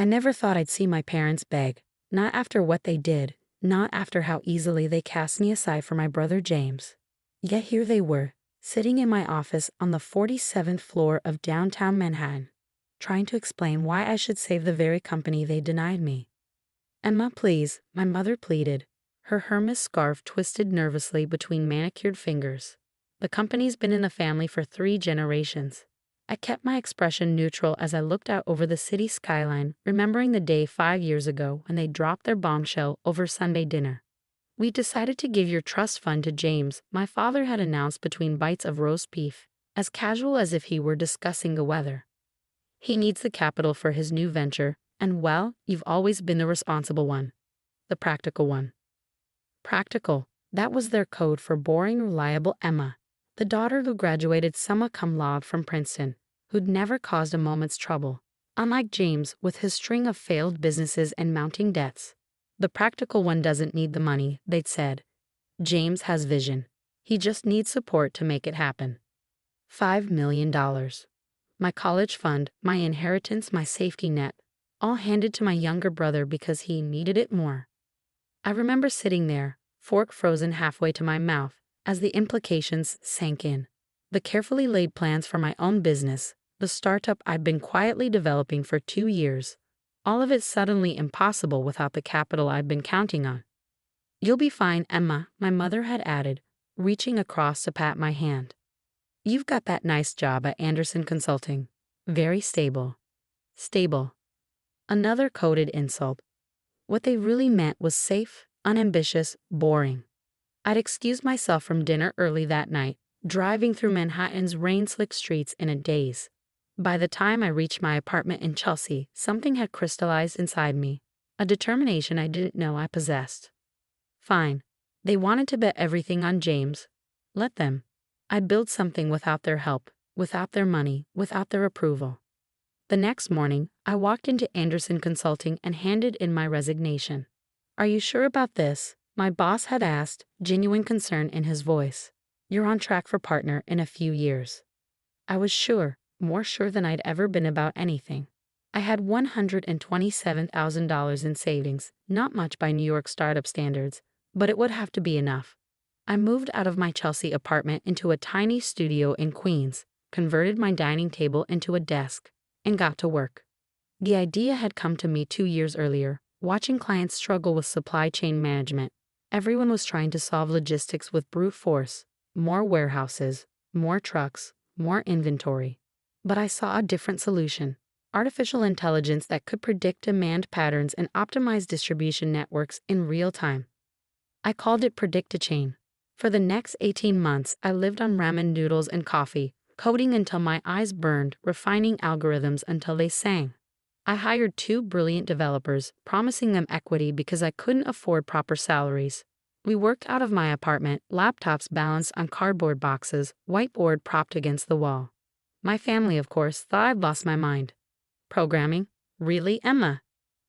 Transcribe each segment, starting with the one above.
I never thought I'd see my parents beg, not after what they did, not after how easily they cast me aside for my brother James. Yet here they were, sitting in my office on the 47th floor of downtown Manhattan, trying to explain why I should save the very company they denied me. "Emma, please," my mother pleaded, her Hermès scarf twisted nervously between manicured fingers. "The company's been in the family for 3 generations." I kept my expression neutral as I looked out over the city skyline, remembering the day 5 years ago when they dropped their bombshell over Sunday dinner. "We decided to give your trust fund to James," my father had announced between bites of roast beef, as casual as if he were discussing the weather. "He needs the capital for his new venture, and well, you've always been the responsible one. The practical one." Practical, that was their code for boring, reliable Emma, the daughter who graduated summa cum laude from Princeton, who'd never caused a moment's trouble. Unlike James, with his string of failed businesses and mounting debts. "The practical one doesn't need the money," they'd said. "James has vision. He just needs support to make it happen." $5 million. My college fund, my inheritance, my safety net, all handed to my younger brother because he needed it more. I remember sitting there, fork frozen halfway to my mouth, as the implications sank in. The carefully laid plans for my own business, the startup I'd been quietly developing for 2 years, all of it suddenly impossible without the capital I'd been counting on. "You'll be fine, Emma," my mother had added, reaching across to pat my hand. "You've got that nice job at Anderson Consulting. Very stable." Stable. Another coded insult. What they really meant was safe, unambitious, boring. I'd excused myself from dinner early that night, driving through Manhattan's rain-slicked streets in a daze. By the time I reached my apartment in Chelsea, something had crystallized inside me, a determination I didn't know I possessed. Fine. They wanted to bet everything on James. Let them. I'd build something without their help, without their money, without their approval. The next morning, I walked into Anderson Consulting and handed in my resignation. "Are you sure about this?" my boss had asked, genuine concern in his voice. "You're on track for partner in a few years." I was sure, more sure than I'd ever been about anything. I had $127,000 in savings, not much by New York startup standards, but it would have to be enough. I moved out of my Chelsea apartment into a tiny studio in Queens, converted my dining table into a desk, and got to work. The idea had come to me 2 years earlier, watching clients struggle with supply chain management. Everyone was trying to solve logistics with brute force, more warehouses, more trucks, more inventory. But I saw a different solution: artificial intelligence that could predict demand patterns and optimize distribution networks in real time. I called it Predict-A-Chain. For the next 18 months, I lived on ramen noodles and coffee, coding until my eyes burned, refining algorithms until they sang. I hired 2 brilliant developers, promising them equity because I couldn't afford proper salaries. We worked out of my apartment, laptops balanced on cardboard boxes, whiteboard propped against the wall. My family, of course, thought I'd lost my mind. "Programming? Really, Emma?"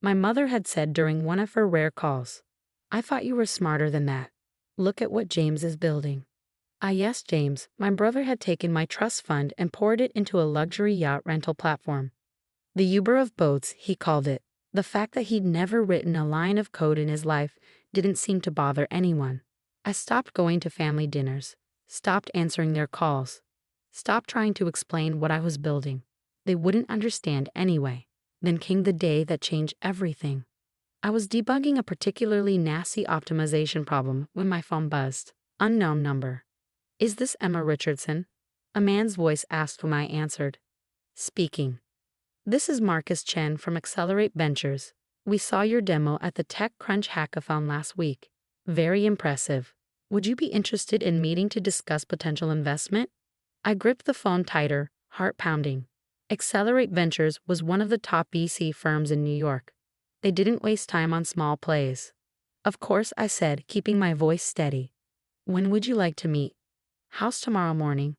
my mother had said during one of her rare calls. "I thought you were smarter than that. Look at what James is building." Yes, James, my brother had taken my trust fund and poured it into a luxury yacht rental platform. The Uber of boats, he called it. The fact that he'd never written a line of code in his life didn't seem to bother anyone. I stopped going to family dinners, stopped answering their calls, stopped trying to explain what I was building. They wouldn't understand anyway. Then came the day that changed everything. I was debugging a particularly nasty optimization problem when my phone buzzed. Unknown number. "Is this Emma Richardson?" a man's voice asked when I answered. "Speaking." "This is Marcus Chen from Accelerate Ventures. We saw your demo at the TechCrunch Hackathon last week. Very impressive. Would you be interested in meeting to discuss potential investment?" I gripped the phone tighter, heart pounding. Accelerate Ventures was one of the top VC firms in New York. They didn't waste time on small plays. "Of course," I said, keeping my voice steady. "When would you like to meet?" "How's tomorrow morning?"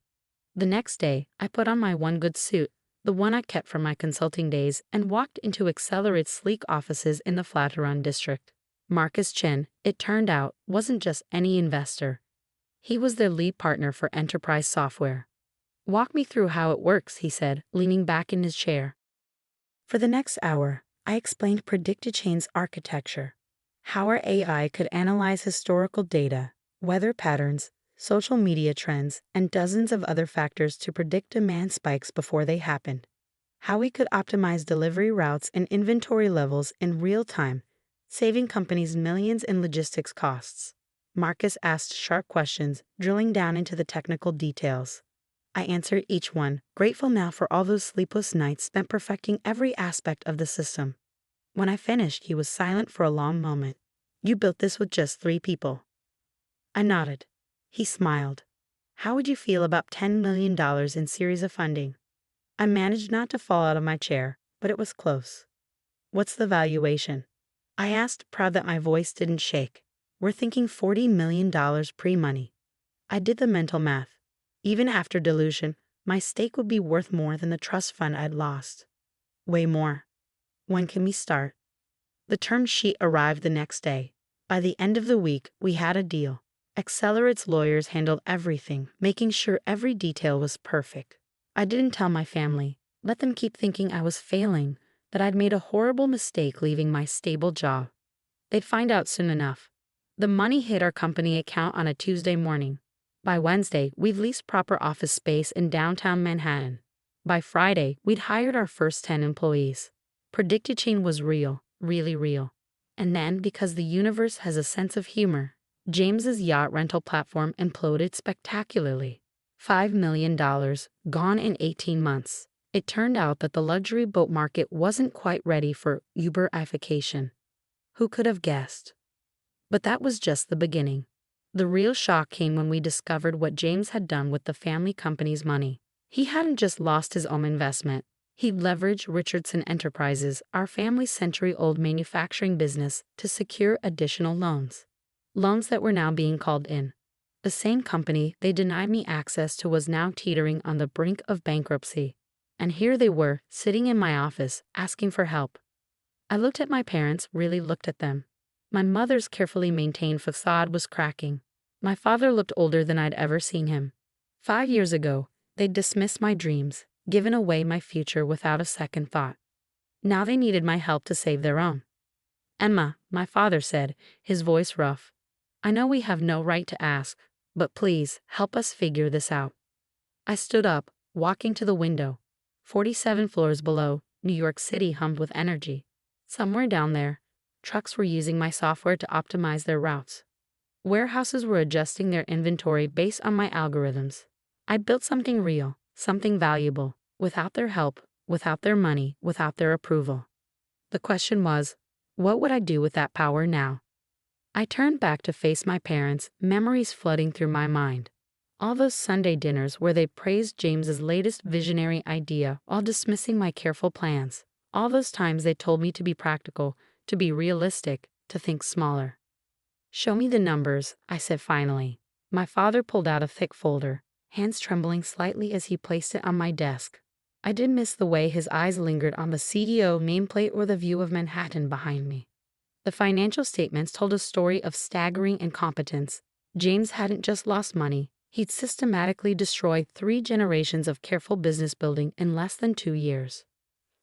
The next day, I put on my one good suit, the one I kept from my consulting days, and walked into Accelerate's sleek offices in the Flatiron district. Marcus Chen, it turned out, wasn't just any investor. He was their lead partner for enterprise software. "Walk me through how it works," he said, leaning back in his chair. For the next hour, I explained predicted chain's architecture, how our AI could analyze historical data, weather patterns, social media trends, and dozens of other factors to predict demand spikes before they happened. How we could optimize delivery routes and inventory levels in real time, saving companies millions in logistics costs. Marcus asked sharp questions, drilling down into the technical details. I answered each one, grateful now for all those sleepless nights spent perfecting every aspect of the system. When I finished, he was silent for a long moment. You built this with just 3 people. I nodded. He smiled. How would you feel about $10 million in series of funding? I managed not to fall out of my chair, but it was close. What's the valuation? I asked, proud that my voice didn't shake. We're thinking $40 million pre-money. I did the mental math. Even after dilution, my stake would be worth more than the trust fund I'd lost. Way more. When can we start? The term sheet arrived the next day. By the end of the week, we had a deal. Accelerate's lawyers handled everything, making sure every detail was perfect. I didn't tell my family. Let them keep thinking I was failing, that I'd made a horrible mistake leaving my stable job. They'd find out soon enough. The money hit our company account on a Tuesday morning. By Wednesday, we'd leased proper office space in downtown Manhattan. By Friday, we'd hired our first 10 employees. Predicted chain was real, really real. And then, because the universe has a sense of humor, James's yacht rental platform imploded spectacularly. $5 million, gone in 18 months. It turned out that the luxury boat market wasn't quite ready for Uberification. Who could have guessed? But that was just the beginning. The real shock came when we discovered what James had done with the family company's money. He hadn't just lost his own investment. He'd leveraged Richardson Enterprises, our family's century-old manufacturing business, to secure additional loans. Loans that were now being called in. The same company they denied me access to was now teetering on the brink of bankruptcy. And here they were, sitting in my office, asking for help. I looked at my parents, really looked at them. My mother's carefully maintained facade was cracking. My father looked older than I'd ever seen him. 5 years ago, they'd dismissed my dreams, given away my future without a second thought. Now they needed my help to save their own. Emma, my father said, his voice rough. I know we have no right to ask, but please, help us figure this out. I stood up, walking to the window. 47 floors below, New York City hummed with energy. Somewhere down there, trucks were using my software to optimize their routes. Warehouses were adjusting their inventory based on my algorithms. I built something real, something valuable, without their help, without their money, without their approval. The question was, what would I do with that power now? I turned back to face my parents, memories flooding through my mind. All those Sunday dinners where they praised James's latest visionary idea while dismissing my careful plans. All those times they told me to be practical, to be realistic, to think smaller. Show me the numbers, I said finally. My father pulled out a thick folder, hands trembling slightly as he placed it on my desk. I did miss the way his eyes lingered on the CEO nameplate or the view of Manhattan behind me. The financial statements told a story of staggering incompetence. James hadn't just lost money, he'd systematically destroyed 3 generations of careful business building in less than 2 years.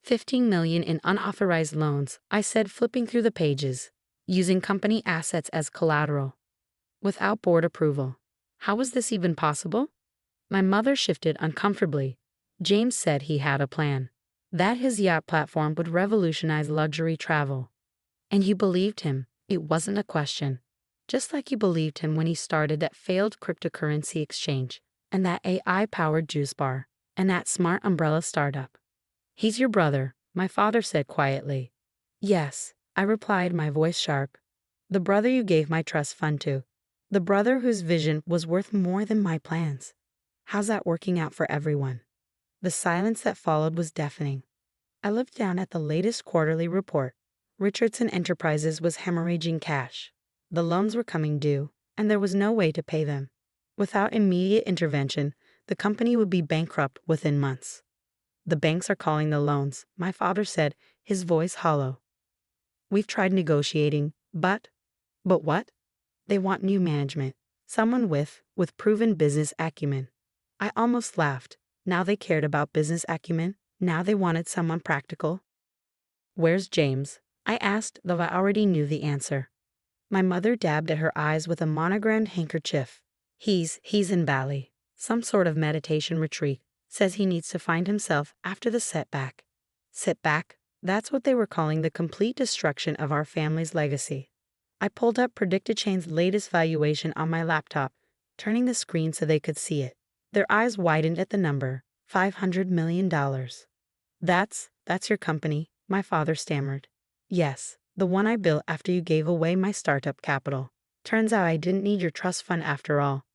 $15 million in unauthorized loans, I said, flipping through the pages, using company assets as collateral. Without board approval. How was this even possible? My mother shifted uncomfortably. James said he had a plan. That his yacht platform would revolutionize luxury travel. And you believed him. It wasn't a question. Just like you believed him when he started that failed cryptocurrency exchange, and that AI-powered juice bar, and that smart umbrella startup. He's your brother, my father said quietly. Yes, I replied, my voice sharp. The brother you gave my trust fund to. The brother whose vision was worth more than my plans. How's that working out for everyone? The silence that followed was deafening. I looked down at the latest quarterly report. Richardson Enterprises was hemorrhaging cash. The loans were coming due, and there was no way to pay them. Without immediate intervention, the company would be bankrupt within months. The banks are calling the loans, my father said, his voice hollow. We've tried negotiating, but what? They want new management, someone with proven business acumen. I almost laughed. Now they cared about business acumen. Now they wanted someone practical. "Where's James?" I asked, though I already knew the answer. My mother dabbed at her eyes with a monogrammed handkerchief. He's in Bali. Some sort of meditation retreat. Says he needs to find himself after the setback. Setback? That's what they were calling the complete destruction of our family's legacy. I pulled up PredictChain's latest valuation on my laptop, turning the screen so they could see it. Their eyes widened at the number, $500 million. That's your company, my father stammered. Yes, the one I built after you gave away my startup capital. Turns out I didn't need your trust fund after all.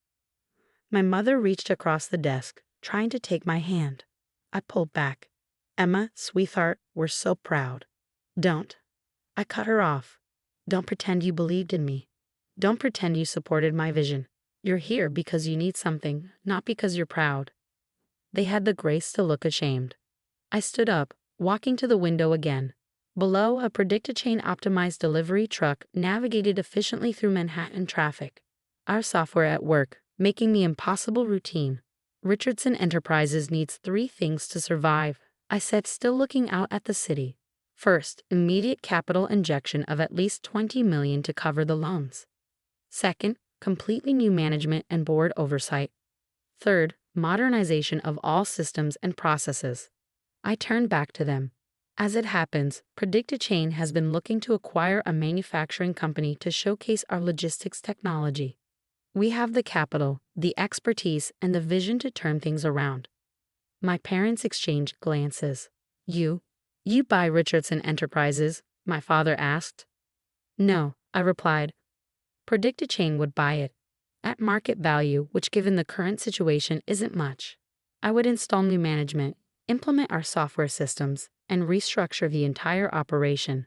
My mother reached across the desk, trying to take my hand. I pulled back. Emma, sweetheart, we're so proud. Don't. I cut her off. Don't pretend you believed in me. Don't pretend you supported my vision. You're here because you need something, not because you're proud. They had the grace to look ashamed. I stood up, walking to the window again. Below, a PredictChain optimized delivery truck navigated efficiently through Manhattan traffic. Our software at work, making the impossible routine. Richardson Enterprises needs 3 things to survive, I said, still looking out at the city. First, immediate capital injection of at least $20 million to cover the loans. Second, completely new management and board oversight. Third, modernization of all systems and processes. I turned back to them. As it happens, PredictChain has been looking to acquire a manufacturing company to showcase our logistics technology. We have the capital, the expertise, and the vision to turn things around. My parents exchanged glances. You buy Richardson Enterprises? My father asked. No, I replied. PredictChain would buy it. At market value, which given the current situation isn't much. I would install new management, implement our software systems, and restructure the entire operation.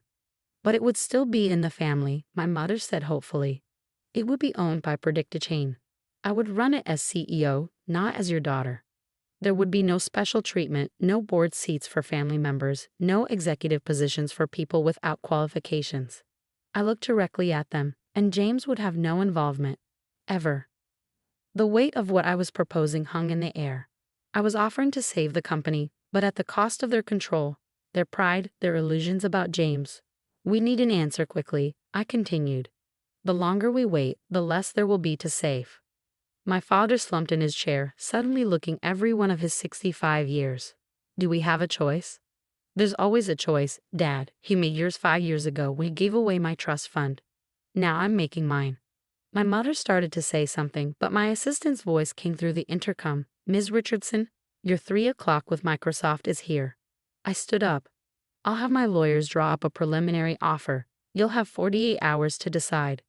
But it would still be in the family, my mother said hopefully. It would be owned by PredictChain. I would run it as CEO, not as your daughter. There would be no special treatment, no board seats for family members, no executive positions for people without qualifications. I looked directly at them, and James would have no involvement. Ever. The weight of what I was proposing hung in the air. I was offering to save the company, but at the cost of their control, their pride, their illusions about James. We need an answer quickly, I continued. The longer we wait, the less there will be to save. My father slumped in his chair, suddenly looking every one of his 65 years. Do we have a choice? There's always a choice, Dad. You made yours 5 years ago when you gave away my trust fund. Now I'm making mine. My mother started to say something, but my assistant's voice came through the intercom. Ms. Richardson, your 3 o'clock with Microsoft is here. I stood up. I'll have my lawyers draw up a preliminary offer. You'll have 48 hours to decide.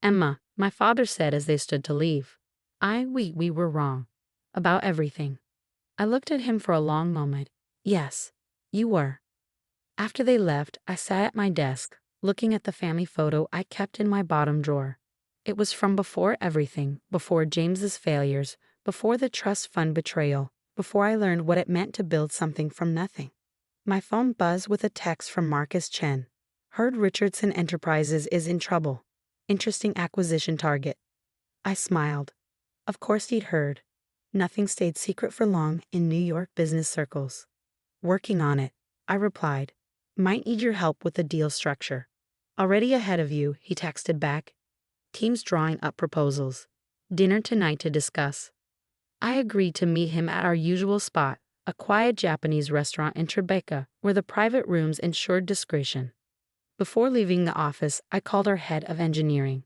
Emma, my father said as they stood to leave. We were wrong. About everything. I looked at him for a long moment. Yes, you were. After they left, I sat at my desk, looking at the family photo I kept in my bottom drawer. It was from before everything, before James's failures, before the trust fund betrayal, before I learned what it meant to build something from nothing. My phone buzzed with a text from Marcus Chen. Heard Richardson Enterprises is in trouble. Interesting acquisition target. I smiled. Of course he'd heard. Nothing stayed secret for long in New York business circles. Working on it, I replied. Might need your help with the deal structure. Already ahead of you, he texted back. Team's drawing up proposals. Dinner tonight to discuss. I agreed to meet him at our usual spot, a quiet Japanese restaurant in Tribeca, where the private rooms ensured discretion. Before leaving the office, I called our head of engineering.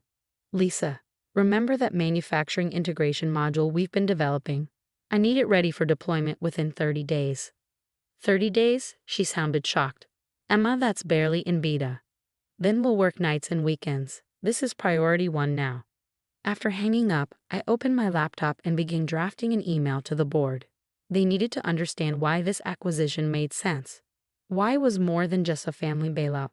Lisa, remember that manufacturing integration module we've been developing? I need it ready for deployment within 30 days. 30 days? She sounded shocked. Emma, that's barely in beta. Then we'll work nights and weekends. This is priority 1 now. After hanging up, I opened my laptop and began drafting an email to the board. They needed to understand why this acquisition made sense. Why it was more than just a family bailout.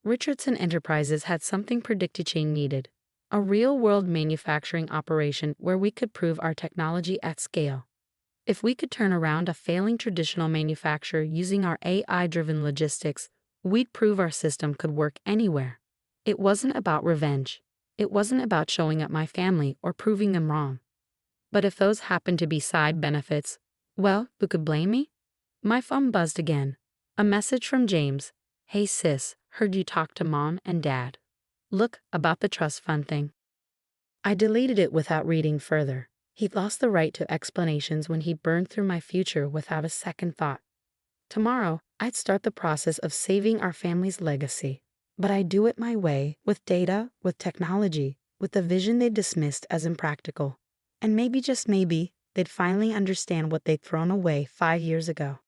Richardson Enterprises had something PredictChain needed. A real-world manufacturing operation where we could prove our technology at scale. If we could turn around a failing traditional manufacturer using our AI-driven logistics, we'd prove our system could work anywhere. It wasn't about revenge. It wasn't about showing up my family or proving them wrong. But if those happened to be side benefits, well, who could blame me? My phone buzzed again. A message from James. Hey sis, heard you talk to mom and dad. Look, about the trust fund thing. I deleted it without reading further. He lost the right to explanations when he burned through my future without a second thought. Tomorrow, I'd start the process of saving our family's legacy. But I'd do it my way, with data, with technology, with the vision they dismissed as impractical. And maybe, just maybe, they'd finally understand what they'd thrown away 5 years ago.